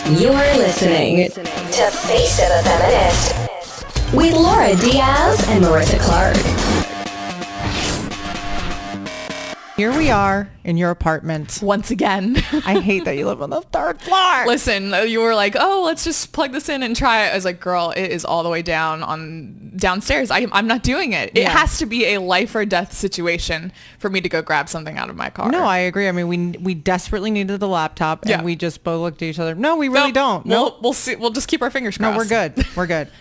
You're listening to Face of a Feminist with Laura Diaz and Marissa Clark. Here we are in your apartment. Once again. I hate that you live on the third floor. Listen, you were like, oh, let's just plug this in and try it. I was like, girl, it is all the way downstairs. I'm not doing it. It has to be a life or death situation for me to go grab something out of my car. No, I agree. I mean, we desperately needed the laptop and we just both looked at each other. No, we really don't. No, we'll see. We'll just keep our fingers crossed. No, we're good. We're good.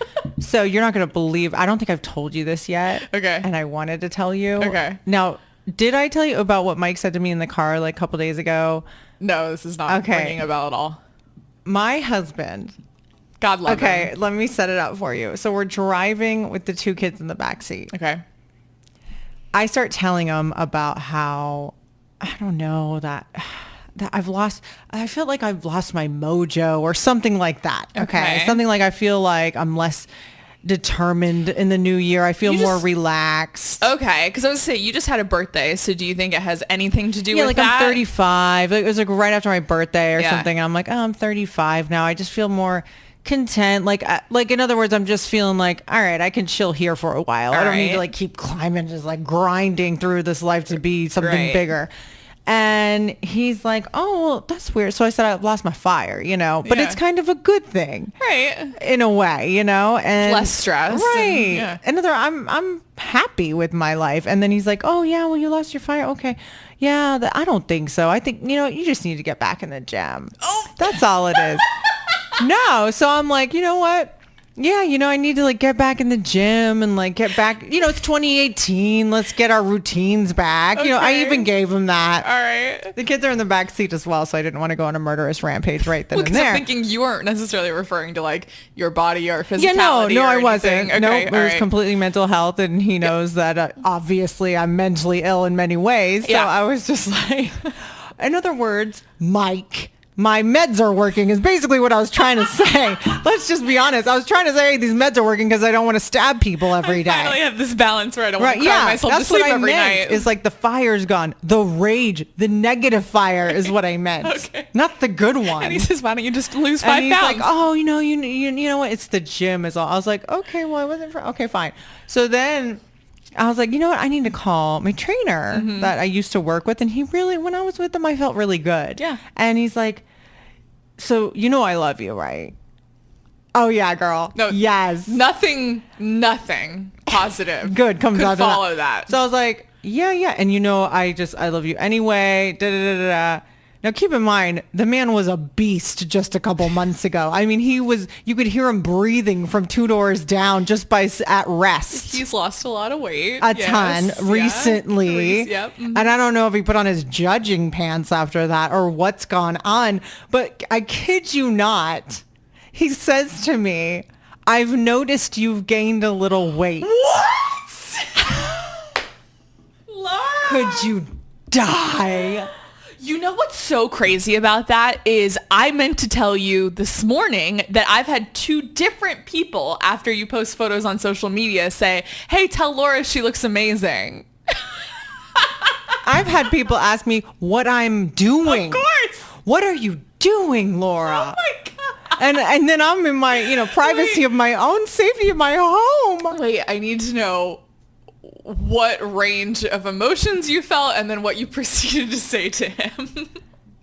So you're not going to believe, I don't think I've told you this yet. Okay. And I wanted to tell you. Okay. Now, did I tell you about what Mike said to me in the car like a couple days ago? No, this is not ringing a bell at all. My husband. God love him. Okay, let me set it up for you. So we're driving with the two kids in the backseat. Okay. I start telling him about how, I don't know, that I feel like I've lost my mojo or something like that. Okay. Something like I feel like I'm less determined in the new year. I feel more relaxed. Okay, because I was saying you just had a birthday, so do you think it has anything to do with like that? I'm 35. It was like right after my birthday or something. I'm like, oh, I'm 35 now. I just feel more content. Like in other words, I'm just feeling like, all right, I can chill here for a while. I don't need to like keep climbing, just like grinding through this life to be something bigger. And he's like, oh, well, that's weird. So I said, I've lost my fire, but it's kind of a good thing. Right. In a way, and less stress. Right. Another, I'm happy with my life. And then he's like, oh yeah, well, you lost your fire. Okay. Yeah. I don't think so. I think, you just need to get back in the gym. Oh, that's all it is. No. So I'm like, you know what? Yeah, I need to like get back in the gym and like get back, it's 2018. Let's get our routines back. Okay. I even gave him that. All right. The kids are in the back seat as well, so I didn't want to go on a murderous rampage right then and there. I'm thinking you weren't necessarily referring to like your body or physicality. Yeah, no, I wasn't. Okay, no, it was completely mental health, and he knows that obviously I'm mentally ill in many ways. So I was just like, in other words, Mike, my meds are working is basically what I was trying to say. Let's just be honest. I was trying to say, hey, these meds are working because I don't want to stab people every day. I finally have this balance where I don't want to cry myself to sleep every night. It's like the fire's gone. The rage, the negative fire is what I meant. Okay. Not the good one. And he says, why don't you just lose 5 pounds? pounds? He's like, oh, you know what? It's the gym is all. I was like, okay, well, I wasn't okay, fine. So then I was like, you know what? I need to call my trainer that I used to work with. And he really, when I was with him, I felt really good. Yeah. And he's like, so I love you, right? Oh yeah, girl. No. Yes. Nothing positive. Good comes out of follow that. So I was like, yeah. And I love you anyway. Da, da, da, da, da. Now keep in mind, the man was a beast just a couple months ago. I mean, you could hear him breathing from 2 doors down just at rest. He's lost a lot of weight. A ton recently. Yep. And I don't know if he put on his judging pants after that or what's gone on, but I kid you not. He says to me, I've noticed you've gained a little weight. What? Laura. Could you die? You know what's so crazy about that is I meant to tell you this morning that I've had 2 different people after you post photos on social media say, hey, tell Laura she looks amazing. I've had people ask me what I'm doing. Of course. What are you doing, Laura? Oh my God. And then I'm in my, privacy of my own, safety of my home. Wait, I need to know what range of emotions you felt and then what you proceeded to say to him.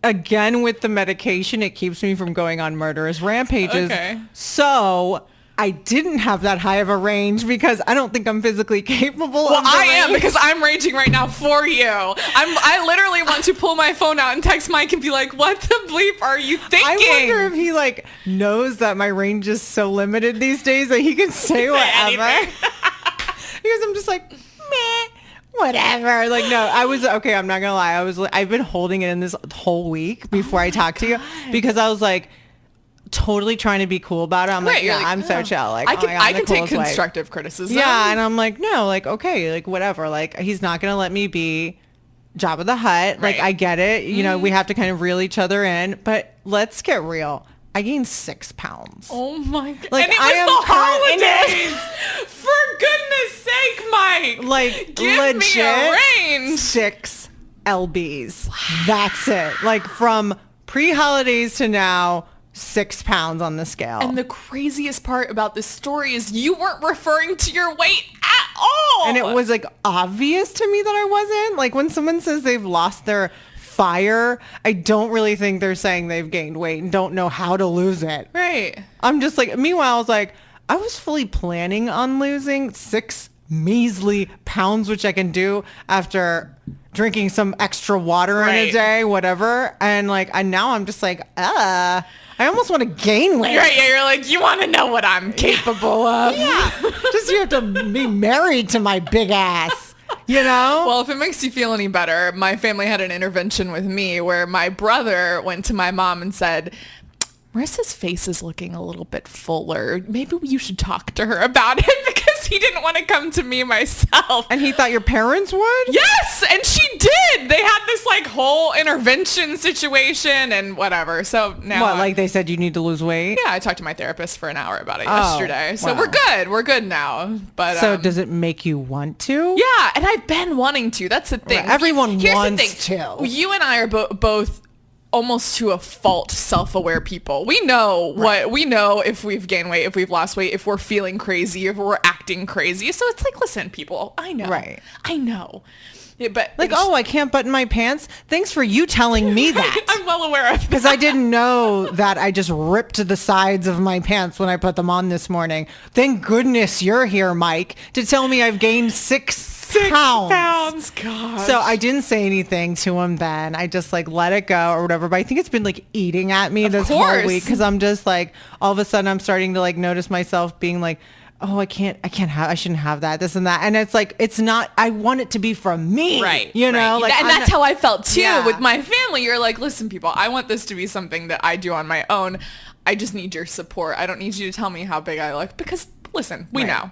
Again, with the medication, it keeps me from going on murderous rampages. Okay. So I didn't have that high of a range because I don't think I'm physically capable. Well, I am because I'm raging right now for you. I literally want to pull my phone out and text Mike and be like, what the bleep are you thinking? I wonder if he knows that my range is so limited these days that he can say whatever. Because I'm just like, meh, whatever. Like, no, I'm not gonna lie. I've been holding it in this whole week before I talk to you because I was like totally trying to be cool about it. I'm like, I'm so chill. Like, I can take constructive criticism. Yeah. And I'm like, no, like, okay, like whatever. Like, he's not going to let me be Jabba the Hutt. Like, I get it. We have to kind of reel each other in, but let's get real. I gained 6 pounds. Oh my God. Like, and it was the holidays. For goodness sake, Mike. Like, give legit me a range. 6 lbs. Wow. That's it. Like, from pre-holidays to now, 6 pounds on the scale. And the craziest part about this story is you weren't referring to your weight at all. And it was like obvious to me that I wasn't. Like when someone says they've lost their fire, I don't really think they're saying they've gained weight and don't know how to lose it. Right. I'm just like, meanwhile, I was like, I was fully planning on losing 6 measly pounds, which I can do after drinking some extra water in a day, whatever. And like, now I'm just like, I almost want to gain weight. Right, yeah, you're like, you want to know what I'm capable of. Yeah. Just you have to be married to my big ass, you know? Well, if it makes you feel any better, my family had an intervention with me where my brother went to my mom and said, Marissa's face is looking a little bit fuller. Maybe you should talk to her about it, because he didn't want to come to me myself. And he thought your parents would? Yes, and she did. They had this like whole intervention situation and whatever. So now like they said you need to lose weight? Yeah, I talked to my therapist for an hour about it yesterday. So we're good. We're good now. But so does it make you want to? Yeah, and I've been wanting to. That's the thing. Right. Everyone Here's wants to. You and I are both almost to a fault self-aware people. We know we know if we've gained weight, if we've lost weight, if we're feeling crazy, if we're acting crazy. So it's like, listen, people, I know. Right. I know. Yeah, but like, I can't button my pants. Thanks for you telling me that. I'm well aware of that. Because I didn't know that I just ripped the sides of my pants when I put them on this morning. Thank goodness you're here, Mike, to tell me I've gained 6 pounds. Gosh. So I didn't say anything to him then. I just like let it go or whatever. But I think it's been like eating at me this whole week, because I'm just like, all of a sudden I'm starting to like notice myself being like, oh, I shouldn't have that, this and that. And it's like, it's not, I want it to be from me. Right. You know? Right. Like, and that's how I felt too with my family. You're like, listen, people, I want this to be something that I do on my own. I just need your support. I don't need you to tell me how big I look, because listen, we know.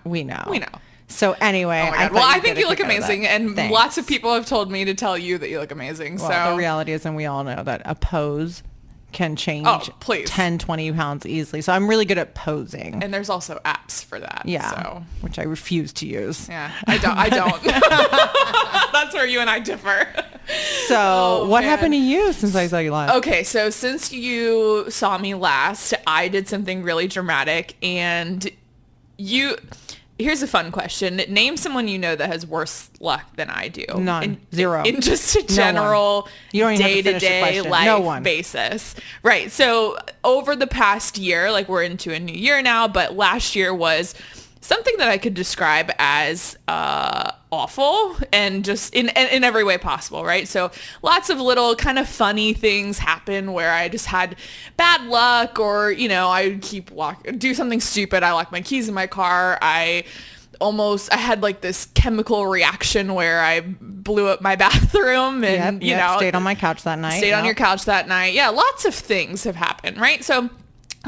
So anyway, I think you look amazing, and lots of people have told me to tell you that you look amazing. Well, so the reality is, and we all know that a pose can change 10, 20 pounds easily. So I'm really good at posing. And there's also apps for that. Yeah. So. Which I refuse to use. Yeah, I don't. That's where you and I differ. So what happened to you since I saw you last? Okay, so since you saw me last, I did something really dramatic, and here's a fun question. Name someone you know that has worse luck than I do. None. Zero. In just a general day-to-day life basis. Right. So over the past year, like we're into a new year now, but last year was something that I could describe as awful, and just in every way possible, right? So lots of little kind of funny things happen where I just had bad luck, or, I do something stupid. I lock my keys in my car. I had like this chemical reaction where I blew up my bathroom, and, stayed on my couch that night. Stayed on your couch that night. Yeah, lots of things have happened, right? So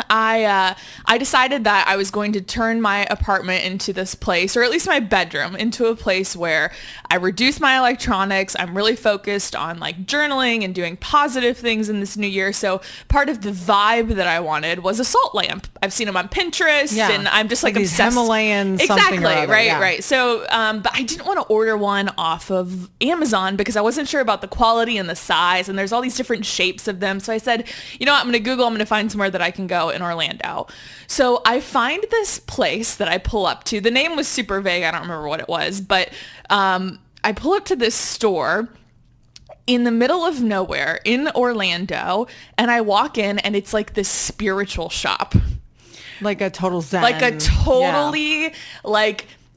I decided that I was going to turn my apartment into this place, or at least my bedroom, into a place where I reduce my electronics. I'm really focused on like journaling and doing positive things in this new year. So part of the vibe that I wanted was a salt lamp. I've seen them on Pinterest, and I'm just like obsessed. Himalayan exactly, something or other, right. So, but I didn't want to order one off of Amazon because I wasn't sure about the quality and the size, and there's all these different shapes of them. So I said, I'm going to Google, I'm going to find somewhere that I can go in Orlando. So I find this place that I pull up to. The name was super vague. I don't remember what it was, but I pull up to this store in the middle of nowhere in Orlando, and I walk in, and it's like this spiritual shop. Like a total zen. Like a totally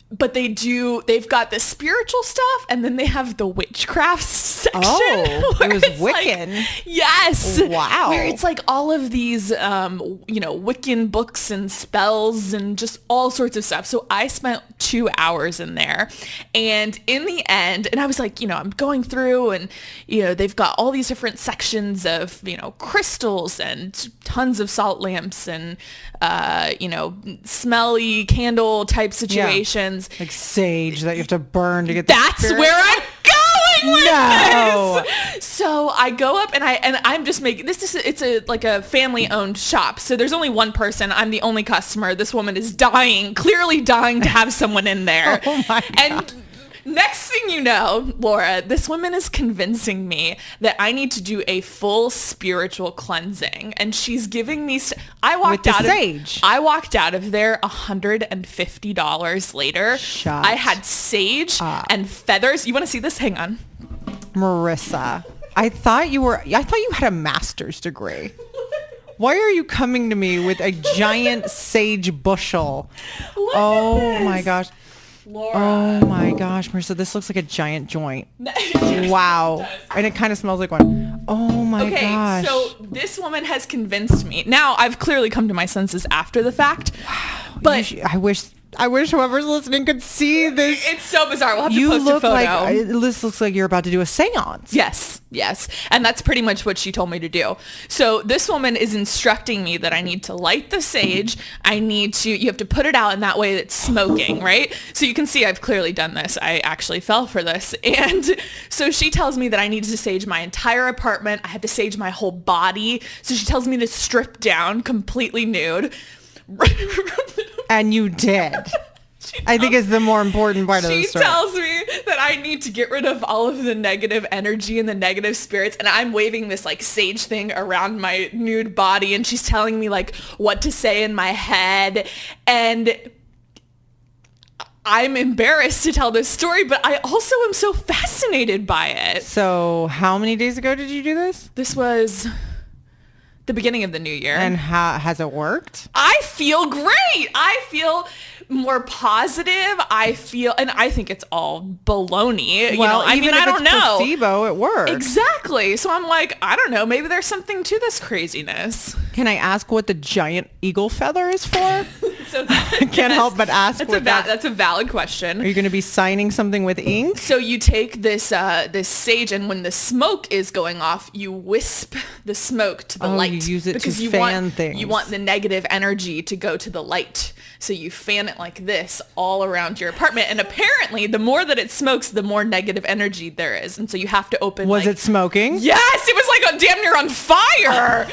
but they've got the spiritual stuff, and then they have the witchcraft section. Oh, it was Wiccan. Yes. Wow. Where it's like all of these, Wiccan books and spells and just all sorts of stuff. So I spent 2 hours in there, and in the end, and I was like, I'm going through, and, they've got all these different sections of, crystals and tons of salt lamps and, smelly candle type situations. Like sage that you have to burn to get That's where I'm going with this. So I go up, and I'm just making it's a family owned shop. So there's only one person. I'm the only customer. This woman is clearly dying to have someone in there. Oh my God. And Next thing you know, Laura, this woman is convincing me that I need to do a full spiritual cleansing, and she's giving me. I walked out of there $150 later. Shut I had sage and feathers. You want to see this? Hang on, Marissa. I thought you had a master's degree. Why are you coming to me with a giant sage bushel? Oh my gosh. Laura. Oh my gosh, Marissa, this looks like a giant joint. Wow. And it kind of smells like one. Oh my gosh. Okay, so this woman has convinced me. Now, I've clearly come to my senses after the fact. Wow. But I wish whoever's listening could see this. It's so bizarre. We'll have to post a photo. This looks like you're about to do a seance. Yes. And that's pretty much what she told me to do. So this woman is instructing me that I need to light the sage. You have to put it out in that way that's smoking, right? So you can see I've clearly done this. I actually fell for this. And so she tells me that I need to sage my entire apartment. I have to sage my whole body. So she tells me to strip down completely nude. And you did. I think is the more important part of the story. She tells me that I need to get rid of all of the negative energy and the negative spirits, and I'm waving this like sage thing around my nude body, and she's telling me like what to say in my head, and I'm embarrassed to tell this story, but I also am so fascinated by it. So how many days ago did you do this? This was the beginning of the new year. And how has it worked? I feel great. I feel more positive. I think it's all baloney. Well, I don't know. Placebo, it works. Exactly. So I'm like, I don't know. Maybe there's something to this craziness. Can I ask what the giant eagle feather is for? I can't help but ask. That's a valid question. Are you going to be signing something with ink? So you take this sage, and when the smoke is going off, you wisp the smoke to the light. You use it because to fan things. You want the negative energy to go to the light. So you fan it like this all around your apartment. And apparently, the more that it smokes, the more negative energy there is. And so you have to open. Was it smoking? Yes, it was like damn near on fire.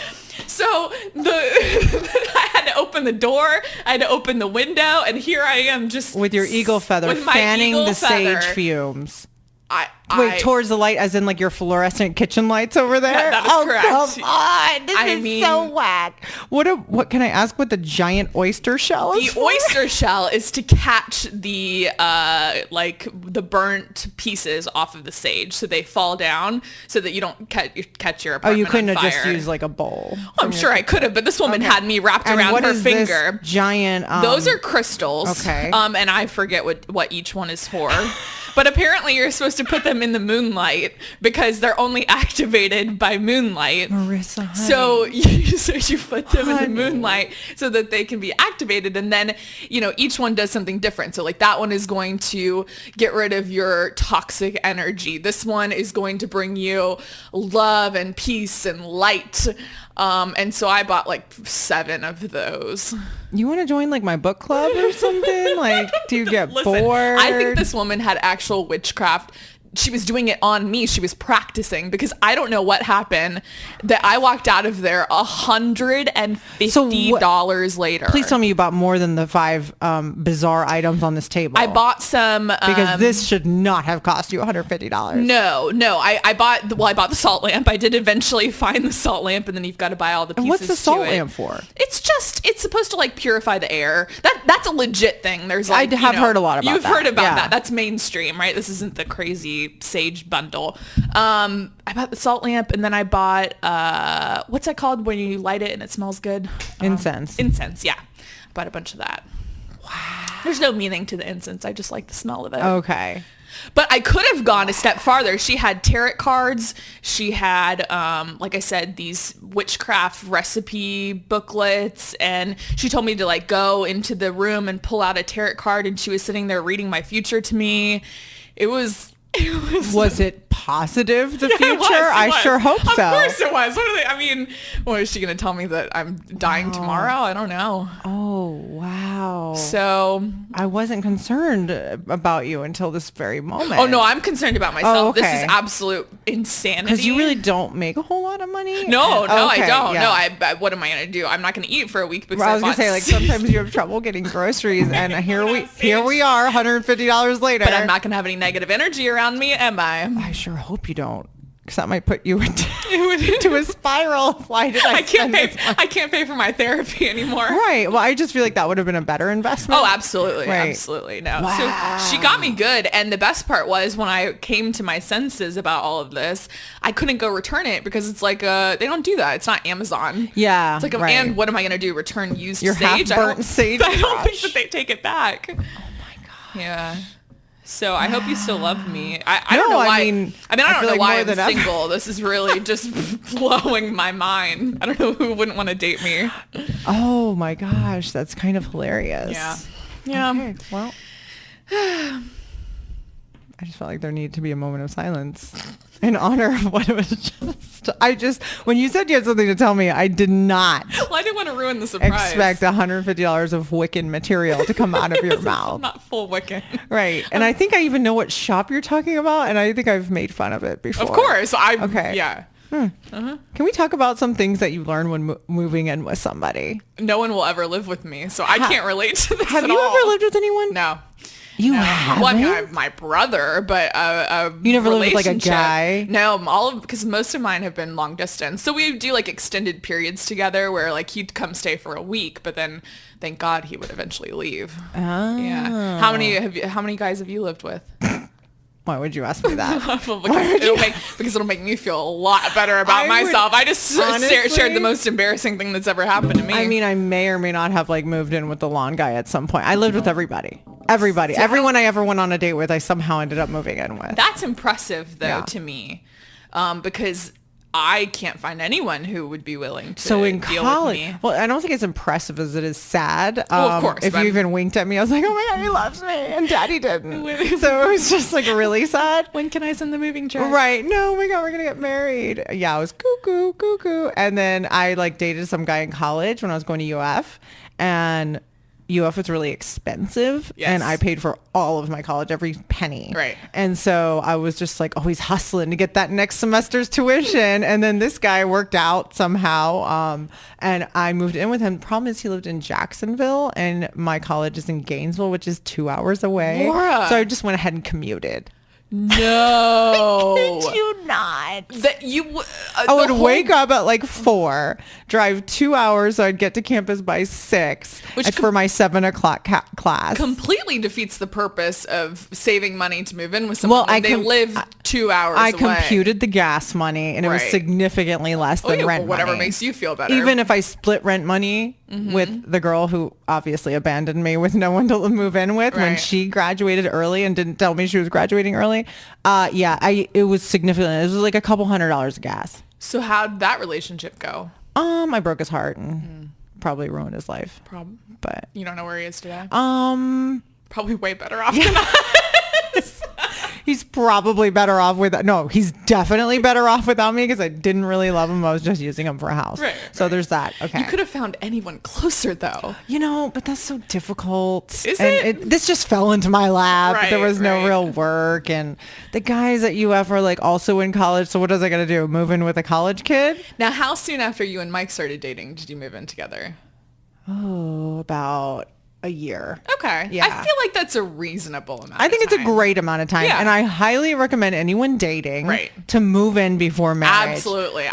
So I had to open the door, I had to open the window, and here I am just with your eagle feather fanning the sage fumes. Wait, towards the light, as in like your fluorescent kitchen lights over there? That is correct. Come on. This is so whack. What can I ask what the giant oyster shell is? The oyster shell is to catch the the burnt pieces off of the sage, so they fall down, so that you don't catch your apartment on fire. You couldn't have just used like a bowl. I'm sure I could have, but this woman had me wrapped around her finger. This giant. Those are crystals. Okay. And I forget what each one is for. But apparently you're supposed to put them in the moonlight because they're only activated by moonlight. Marissa, honey. So you put them in the moonlight so that they can be activated. And then, each one does something different. So like that one is going to get rid of your toxic energy. This one is going to bring you love and peace and light. And so I bought like 7 of those. You want to join like my book club or something? Like, do you get bored? I think this woman had actual witchcraft. She was doing it on me. She was practicing because I don't know what happened that I walked out of there $150 later. Please tell me you bought more than the 5 bizarre items on this table. I bought some because this should not have cost you $150. No. I bought the salt lamp. I did eventually find the salt lamp, and then you've got to buy all the pieces. And what's the salt to it. lamp for? It's supposed to like purify the air. That's a legit thing. There's like I have heard a lot about that. You've heard about that. That's mainstream, right? This isn't the crazy sage bundle. I bought the salt lamp, and then I bought what's that called when you light it and it smells good? Incense. Incense, yeah. I bought a bunch of that. Wow. There's no meaning to the incense. I just like the smell of it. Okay. But I could have gone a step farther. She had tarot cards. She had, like I said, these witchcraft recipe booklets. And she told me to like go into the room and pull out a tarot card. And she was sitting there reading my future to me. It was Was it positive, the future? It was. I sure hope so. Of course it was. What are they? I mean, what is she going to tell me that I'm dying tomorrow? I don't know. Oh, wow. So I wasn't concerned about you until this very moment. Oh, no, I'm concerned about myself. Oh, okay. This is absolute insanity. Because you really don't make a whole lot of money? No, okay, I don't. Yeah. No, I what am I going to do? I'm not going to eat for a week because I was going to say, like, sometimes you have trouble getting groceries, and here we are, $150 later. But I'm not going to have any negative energy around me, am I? I sure hope you don't, because that might put you into a spiral. Why did I can't pay for my therapy anymore. Right. Well, I just feel like that would have been a better investment. Oh, absolutely. Right. Absolutely. No. Wow. So she got me good. And the best part was when I came to my senses about all of this, I couldn't go return it because it's like, they don't do that. It's not Amazon. Yeah. It's like, right. And what am I going to do? Return used Your sage? half-burnt sage. I don't think that they take it back. Oh my God. Yeah. So I hope you still love me. I don't know why. I don't know like why I'm more than single. This is really just blowing my mind. I don't know who wouldn't want to date me. Oh my gosh, that's kind of hilarious. Yeah. Yeah. Okay, well, I just felt like there needed to be a moment of silence in honor of what it was just. When you said you had something to tell me, I did not. Well, I didn't want to ruin the surprise. Expect $150 of Wiccan material to come out of your mouth. I'm not full Wiccan. Right. And I think I even know what shop you're talking about, and I think I've made fun of it before. Of course. Okay. Yeah. Uh-huh. Can we talk about some things that you learn when moving in with somebody? No one will ever live with me, so I can't relate to this Have at you all. ever lived with anyone? No. You haven't? Well, I mean, I have my brother, but you never lived with like a guy? No, because most of mine have been long distance. So we do like extended periods together where like he'd come stay for a week, but then thank God he would eventually leave. Oh. Yeah. How many guys have you lived with? Why would you ask me that? because it'll make me feel a lot better about myself. I just shared the most embarrassing thing that's ever happened to me. I mean, I may or may not have like moved in with the lawn guy at some point. I lived with everybody. Everyone I ever went on a date with, I somehow ended up moving in with. That's impressive though to me, because I can't find anyone who would be willing to in deal college, with me. well, I don't think it's impressive as it is sad. Of course. If you even winked at me, I was like, oh my God, he loves me. And Daddy didn't. So it was just like really sad. When can I send the moving truck? Right. No, oh my God, we're going to get married. Yeah, I was cuckoo. And then I like dated some guy in college when I was going to UF. And UF was really expensive, and I paid for all of my college, every penny. Right. And so I was just like always hustling to get that next semester's tuition. And then this guy worked out somehow, and I moved in with him. Problem is he lived in Jacksonville, and my college is in Gainesville, which is 2 hours away. Laura. So I just went ahead and commuted. No. Could you not? That you I would wake up at like 4, drive 2 hours so I'd get to campus by 6, which for my 7 o'clock class. Completely defeats the purpose of saving money to move in with someone. Well, they live 2 hours I away. computed the gas money, and it was significantly less than rent whatever money. makes you feel better. Even if I split rent money with the girl who obviously abandoned me with no one to move in with when she graduated early and didn't tell me she was graduating early. It was significant. It was like a couple $100 of gas. So how'd that relationship go? I broke his heart and probably ruined his life. But you don't know where he is today? Probably way better off than us. He's probably better off he's definitely better off without me because I didn't really love him. I was just using him for a house. So there's that. Okay. You could have found anyone closer though. But that's so difficult. Is it? This just fell into my lap. There was no real work. And the guys at UF are like also in college. So what was I going to do? Move in with a college kid? Now, how soon after you and Mike started dating did you move in together? Oh, about a year. Okay. Yeah. I feel like that's a reasonable amount I think of time. it's a great amount of time. Yeah. And I highly recommend anyone dating to move in before marriage. Absolutely.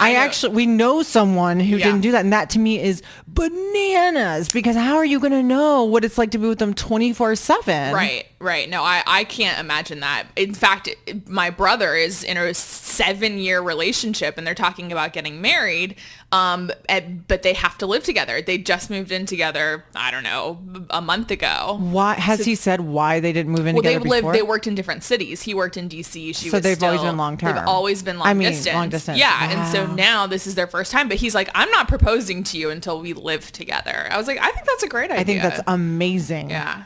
We know someone who didn't do that. And that to me is bananas, because how are you going to know what it's like to be with them 24/7? Right. No, I can't imagine that. In fact, my brother is in a 7-year relationship and they're talking about getting married. But they have to live together. They just moved in together, I don't know, a month ago. Why has he said why they didn't move in together before? They worked in different cities. He worked in DC. They've always been long term. They've always been long distance. Yeah. Wow. And so now this is their first time, but he's like, I'm not proposing to you until we live together. I was like, I think that's a great idea. I think that's amazing. Yeah.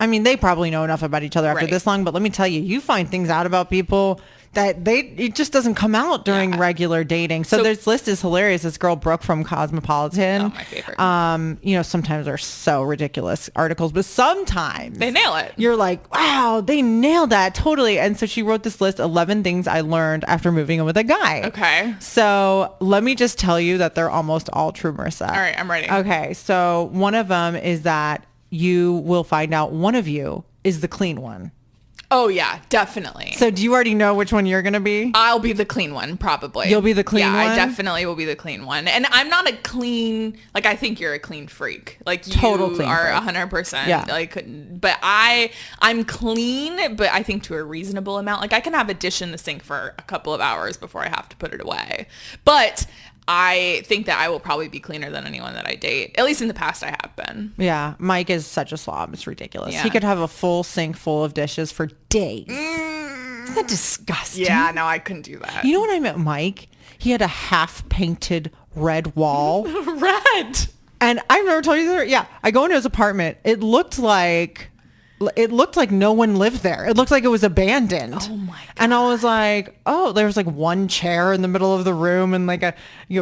I mean, they probably know enough about each other after this long, but let me tell you, you find things out about people that it just doesn't come out during regular dating. So this list is hilarious. This girl, Brooke from Cosmopolitan. Oh, my favorite. Sometimes they're so ridiculous articles, but sometimes they nail it. You're like, wow, they nailed that totally. And so she wrote this list, 11 things I learned after moving in with a guy. Okay. So let me just tell you that they're almost all true, Marissa. All right, I'm ready. Okay. So one of them is that you will find out one of you is the clean one. Oh, yeah, definitely. So do you already know which one you're going to be? I'll be the clean one, probably. You'll be the clean one? Yeah, I definitely will be the clean one. And I'm not a clean, like, I think you're a clean freak. Like, you Total clean are freak. 100%. Yeah. Like, but I'm clean, but I think to a reasonable amount. Like, I can have a dish in the sink for a couple of hours before I have to put it away. But I think that I will probably be cleaner than anyone that I date. At least in the past, I have been. Yeah. Mike is such a slob. It's ridiculous. Yeah. He could have a full sink full of dishes for days. Isn't that disgusting? Yeah, no, I couldn't do that. You know when I met Mike? He had a half painted red wall. Red. And I remember telling you that. Yeah. I go into his apartment. It looked like no one lived there. It looked like it was abandoned. Oh my God. And I was like, oh, there was like one chair in the middle of the room and like a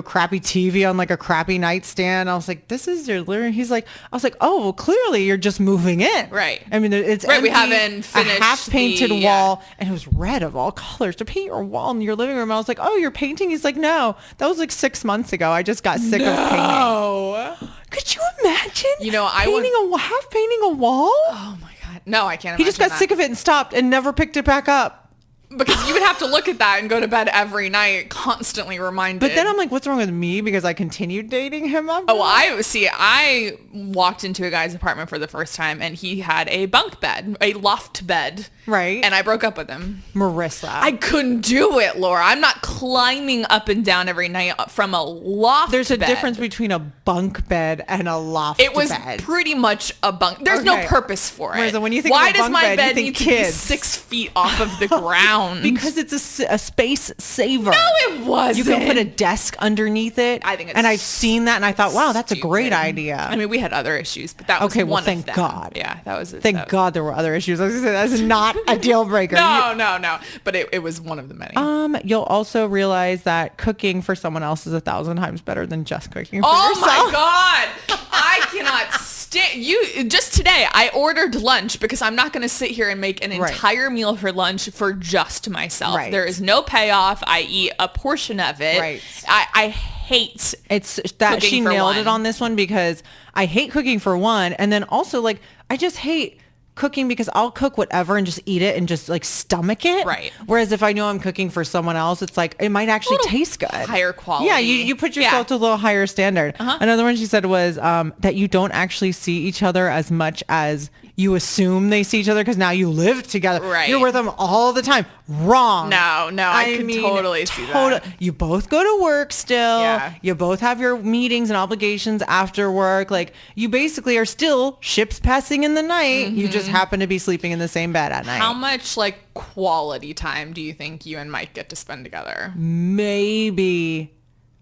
crappy TV on like a crappy nightstand. I was like, this is your living room. He's like, I was like, oh, well, clearly you're just moving in. Right. I mean, it's right. empty, We haven't finished a half painted the, wall, and it was red of all colors to paint your wall in your living room. I was like, oh, you're painting? He's like, no, that was like 6 months ago. I just got sick of painting. Could you imagine? Half painting a wall? Oh my God. No, I can't imagine. He just got sick of it and stopped and never picked it back up. Because you would have to look at that and go to bed every night, constantly reminded. But then I'm like, what's wrong with me? Because I continued dating him up. Oh, I walked into a guy's apartment for the first time and he had a bunk bed, a loft bed. Right. And I broke up with him. Marissa. I couldn't do it, Laura. I'm not climbing up and down every night from a loft There's a bed. difference between a bunk bed and a loft bed. It was pretty much a bunk. There's no purpose for it. Marissa, when you think Why of a does bunk my bed, bed you think need kids. to be 6 feet off of the ground? Because it's a space saver. No, it wasn't. You can put a desk underneath it. I think it's and I've seen that and I thought, wow, that's a great idea. I mean, we had other issues, but that was one thank of them. God. Yeah, that was it. Thank God there were other issues. I was going to say, that's not a deal breaker. No. But it was one of the many. You'll also realize that cooking for someone else is 1,000 times better than just cooking for oh yourself. My God. I cannot stand you. Just today, I ordered lunch because I'm not going to sit here and make an entire meal for lunch for just myself. Right. There is no payoff. I eat a portion of it. Right. I hate it's that she nailed it on this one because I hate cooking for one. And then also like, I just hate cooking because I'll cook whatever and just eat it and just like stomach it. Right. Whereas if I know I'm cooking for someone else, it's like, it might actually taste good. Higher quality. Yeah. You put yourself to a little higher standard. Another one she said was that you don't actually see each other as much as you assume they see each other because now you live together. Right. You're with them all the time. Wrong. No, I could totally see that. You both go to work still. Yeah. You both have your meetings and obligations after work. Like you basically are still ships passing in the night. You just happen to be sleeping in the same bed at night. How much like quality time do you think you and Mike get to spend together? Maybe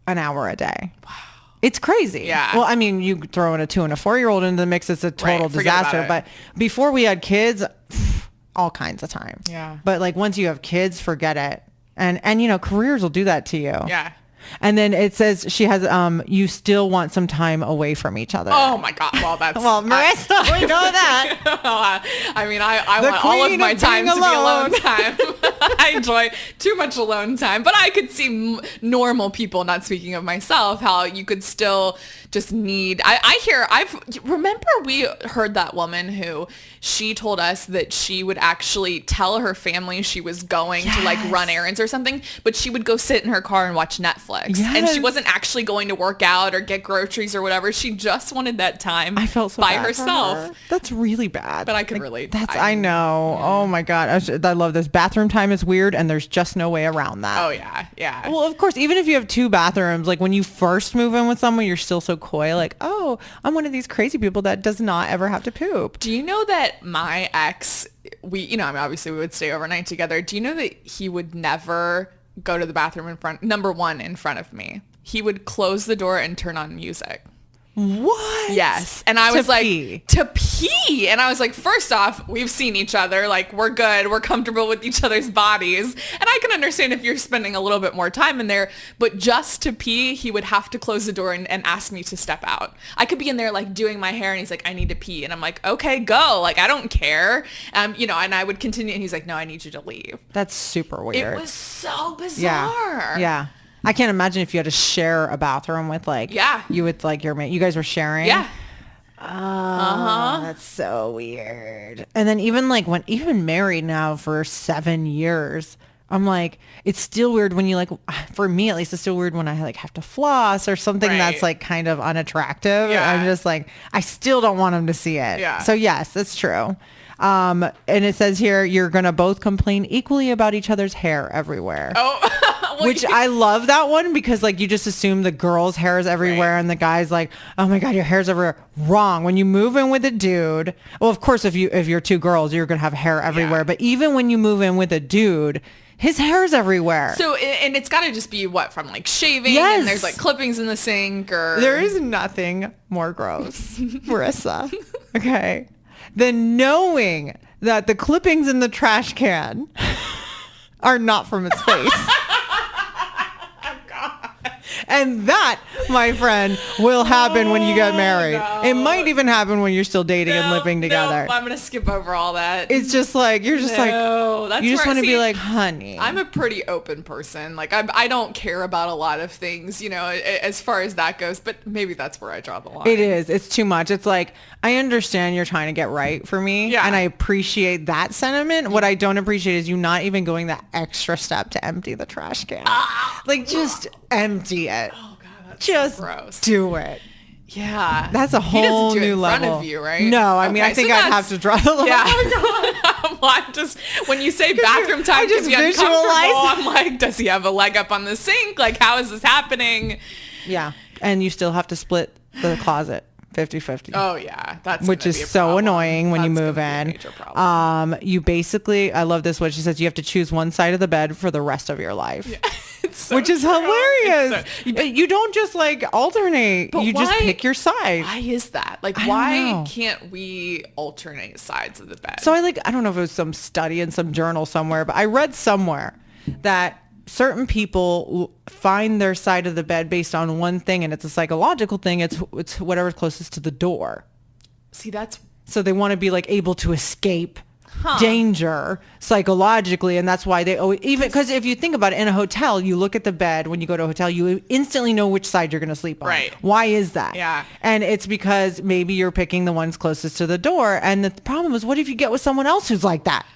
an hour a day. Wow. It's crazy. Yeah. Well, I mean, you throw in a 2 and a 4-year-old into the mix, it's a total disaster. But before we had kids, all kinds of time. Yeah. But like once you have kids, forget it. And you know, careers will do that to you. Yeah. And then it says she has, you still want some time away from each other. Oh my God. Well, that's... well, Marissa, we know that. I mean, I want all of my time to be alone time. I enjoy too much alone time, but I could see normal people, not speaking of myself, how you could still just need, remember we heard that woman who she told us that she would actually tell her family she was going to like run errands or something, but she would go sit in her car and watch Netflix. And she wasn't actually going to work out or get groceries or whatever. She just wanted that time I felt so by bad herself. For her. That's really bad. But I could relate. I know. Yeah. Oh my God. I love this. Bathroom time is weird and there's just no way around that. Oh yeah. Yeah. Well, of course, even if you have 2 bathrooms, like when you first move in with someone, you're still so coy. Like, oh, I'm one of these crazy people that does not ever have to poop. Do you know that my ex, I mean, obviously we would stay overnight together. Do you know that he would never go to the bathroom in front of me? He would close the door and turn on music. What? Yes. And I was like, pee. to pee. And I was like, first off, we've seen each other. Like, we're good. We're comfortable with each other's bodies. And I can understand if you're spending a little bit more time in there. But just to pee, he would have to close the door and ask me to step out. I could be in there, like, doing my hair. And he's like, I need to pee. And I'm like, okay, go. Like, I don't care. You know, and I would continue. And he's like, no, I need you to leave. That's super weird. It was so bizarre. Yeah. I can't imagine if you had to share a bathroom with like, you with like your mate. You guys were sharing? Yeah. That's so weird. And then even like even married now for 7 years, I'm like, it's still weird when you like, for me at least, it's still weird when I like have to floss or something that's like kind of unattractive. Yeah. I'm just like, I still don't want him to see it. Yeah. So yes, that's true. And it says here, you're going to both complain equally about each other's hair everywhere. Oh, which I love that one because like you just assume the girl's hair is everywhere and the guy's like, oh my God, your hair's everywhere. Wrong. When you move in with a dude, well, of course, if you're two girls, you're going to have hair everywhere. But even when you move in with a dude, his hair's everywhere. So, and it's got to just be from like shaving yes. and there's like clippings in the sink or. There is nothing more gross, Marissa. Okay. Than knowing that the clippings in the trash can are not from his face. And that, my friend, will happen when you get married. No. It might even happen when you're still dating and living together. I'm going to skip over all that. It's just like, you're just that's you just want to be like, honey. I'm a pretty open person. Like, I don't care about a lot of things, you know, as far as that goes. But maybe that's where I draw the line. It is. It's too much. It's like, I understand you're trying to get right for me. Yeah. And I appreciate that sentiment. What I don't appreciate is you not even going that extra step to empty the trash can. Like, just empty it. Oh God, that's just so gross. Do it. Yeah, that's a whole new level. In front of you, right? No, I mean, I think I'd have to draw the line. Yeah. Well, I'm just when you say bathroom time, just uncomfortable. I'm like, does he have a leg up on the sink? Like, how is this happening? Yeah, and you still have to split the closet 50-50. Oh yeah, which is so annoying when you move in. You basically, I love this one. She says you have to choose one side of the bed for the rest of your life. Yeah. Which is hilarious. You don't just like alternate. You just pick your side. Why is that? Like, why can't we alternate sides of the bed? So I don't know if it was some study in some journal somewhere, but I read somewhere that certain people find their side of the bed based on one thing, and it's a psychological thing. It's whatever's closest to the door. See, that's so they want to be like able to escape danger psychologically, and that's why they always, even because if you think about it, in a hotel, you look at the bed when you go to a hotel, you instantly know which side you're going to sleep on. Right. Why is that? Yeah. And it's because maybe you're picking the ones closest to the door, and the problem is, what if you get with someone else who's like that?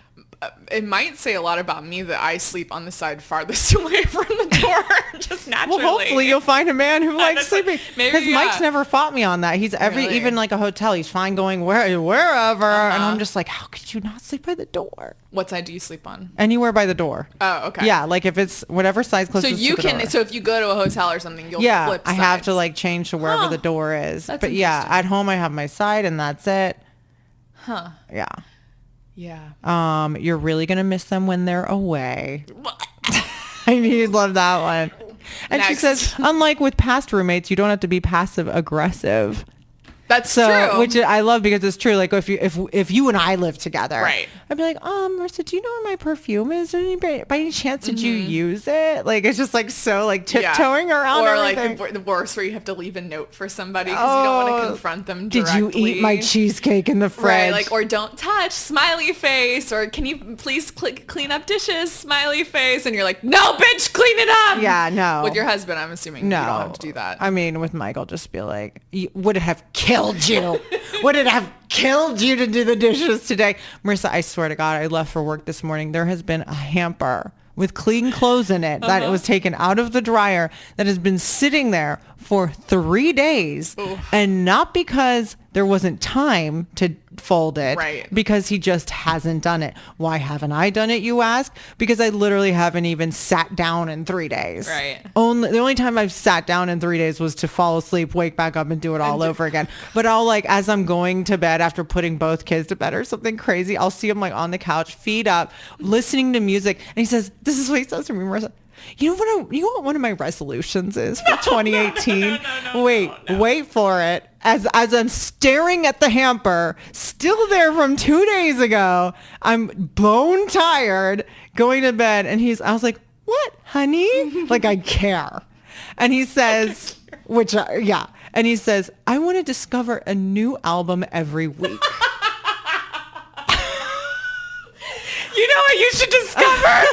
It might say a lot about me that I sleep on the side farthest away from the door, just naturally. Well, hopefully you'll find a man who likes sleeping. Because Mike's never fought me on that. He's even like a hotel, he's fine going wherever. And I'm just like, how could you not sleep by the door? What side do you sleep on? Anywhere by the door. Oh, okay. Yeah, like if it's whatever size closest to the door. So if you go to a hotel or something, you'll flip sides. I have to like change to wherever the door is. But yeah, at home I have my side and that's it. Huh. Yeah. Yeah. You're really gonna miss them when they're away. I knew you'd love that one. And she says, unlike with past roommates, you don't have to be passive aggressive. That's true. Which I love because it's true. Like if you and I live together, right? I'd be like, Marissa, do you know where my perfume is? By any chance, did you use it? Like, it's just like so like tiptoeing around. Or everything. like the worst where you have to leave a note for somebody because you don't want to confront them directly. Did you eat my cheesecake in the fridge? Right, like, or don't touch, smiley face, or can you please clean up dishes, smiley face, and you're like, no, bitch, clean it up. Yeah, no. With your husband, I'm assuming you don't have to do that. I mean, with Mike, I'll just be like, would it have killed you? Would it have killed you to do the dishes today? Marissa, I swear to God, I left for work this morning. There has been a hamper with clean clothes in it that it was taken out of the dryer that has been sitting there for 3 days. Oof. And not because there wasn't time to fold it, right? Because he just hasn't done it. Why haven't I done it, you ask? Because I literally haven't even sat down in 3 days. Right. The only time I've sat down in 3 days was to fall asleep, wake back up, and do it all over again. But I'll like, as I'm going to bed after putting both kids to bed or something crazy, I'll see him like on the couch, feet up, listening to music. And he says, this is what he says to me, Marissa. You know what one of my resolutions is for 2018? No, wait for it. as I'm staring at the hamper, still there from 2 days ago. I'm bone tired, going to bed, and I was like, what, honey? Like, I care. And he says, and he says, I want to discover a new album every week. You know what you should discover?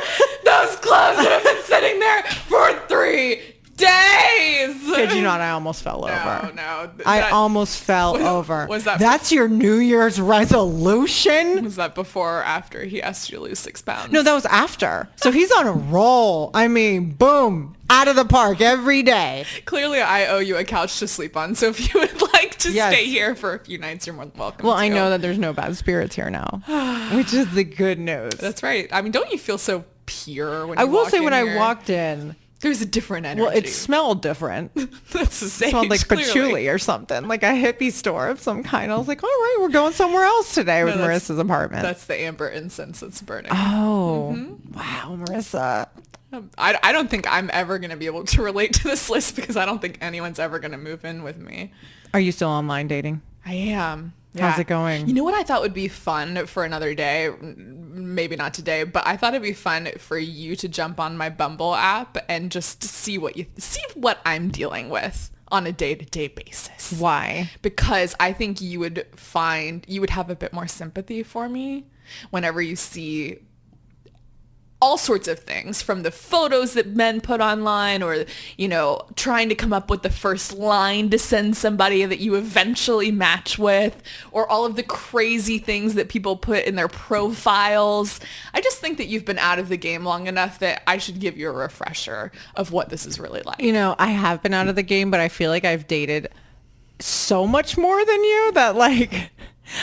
Those clothes that have been sitting there for 3 days. Kid you not, I almost fell over. No. I almost fell over. Was that That's your New Year's resolution? Was that before or after he asked you to lose 6 pounds? No, that was after. So he's on a roll. I mean, boom, out of the park every day. Clearly, I owe you a couch to sleep on. So if you would like to stay here for a few nights, you're more than welcome. Well, I know that there's no bad spirits here now, which is the good news. That's right. I mean, don't you feel so pure when you I will walk say in when here? I walked in, there's a different energy. well, it smelled different. That's the same. It smelled like patchouli or something, like a hippie store of some kind. I was like, all right, we're going somewhere else today with Marissa's apartment. That's the amber incense that's burning. Oh, wow, Marissa. I don't think I'm ever going to be able to relate to this list because I don't think anyone's ever going to move in with me. Are you still online dating? I am. Yeah. How's it going? You know what I thought would be fun for another day? Maybe not today, but I thought it'd be fun for you to jump on my Bumble app and just see what I'm dealing with on a day-to-day basis. Why? Because I think you would have a bit more sympathy for me whenever you see all sorts of things, from the photos that men put online, or, you know, trying to come up with the first line to send somebody that you eventually match with, or all of the crazy things that people put in their profiles. I just think that you've been out of the game long enough that I should give you a refresher of what this is really like. You know, I have been out of the game, but I feel like I've dated so much more than you that, like,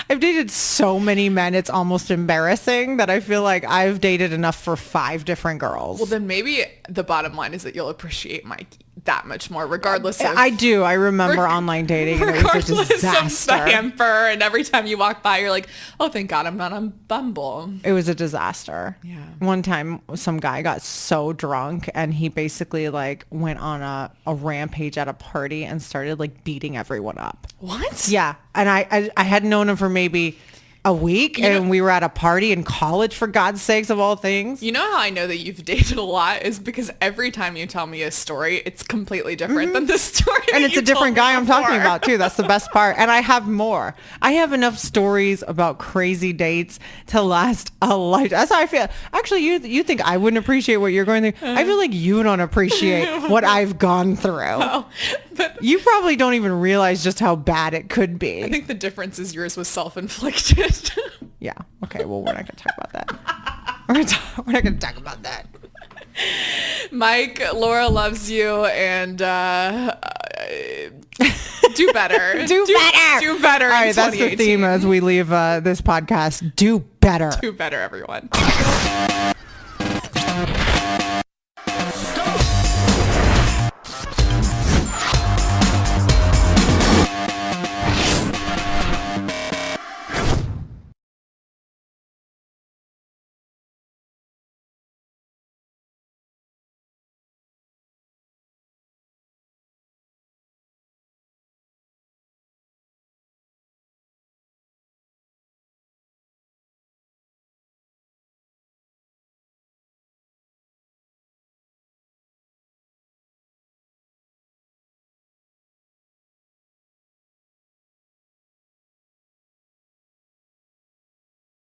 I've dated so many men, it's almost embarrassing that I feel like I've dated enough for 5 different girls. Well, then maybe the bottom line is that you'll appreciate Mike that much more, regardless of... I do. I remember online dating, and it was a disaster. Of the hamper, and every time you walk by, you're like, oh, thank God I'm not on Bumble. It was a disaster. Yeah. One time, some guy got so drunk, and he basically, like, went on a rampage at a party and started, like, beating everyone up. What? Yeah. And I had known him for maybe a week, and we were at a party in college, for God's sakes, of all things. You know how I know that you've dated a lot is because every time you tell me a story, it's completely different than the story. And it's a different guy I'm talking about too. That's the best part. And I have more. I have enough stories about crazy dates to last a life. That's how I feel. Actually, you think I wouldn't appreciate what you're going through. I feel like you don't appreciate what I've gone through. Oh, but you probably don't even realize just how bad it could be. I think the difference is yours was self-inflicted. Yeah. Okay. Well, we're not going to talk about that. We're not going to talk about that. Mike, Laura loves you, and do better. Do better. Do better. All right, that's the theme as we leave this podcast. Do better. Do better, everyone.